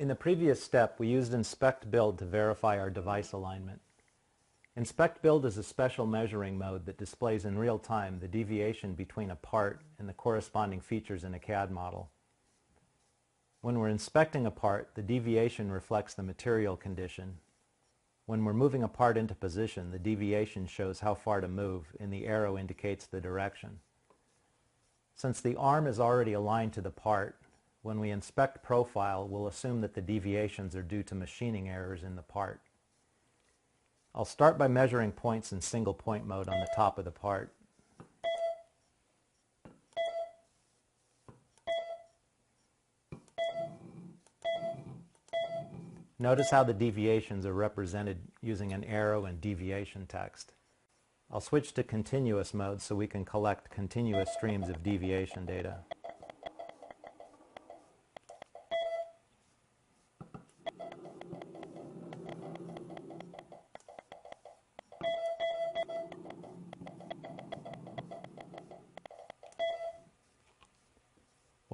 In the previous step, we used Inspect Build to verify our device alignment. Inspect Build is a special measuring mode that displays in real time the deviation between a part and the corresponding features in a CAD model. When we're inspecting a part, the deviation reflects the material condition. When we're moving a part into position, the deviation shows how far to move, and the arrow indicates the direction. Since the arm is already aligned to the part, when we inspect profile, we'll assume that the deviations are due to machining errors in the part. I'll start by measuring points in single point mode on the top of the part. Notice how the deviations are represented using an arrow and deviation text. I'll switch to continuous mode so we can collect continuous streams of deviation data.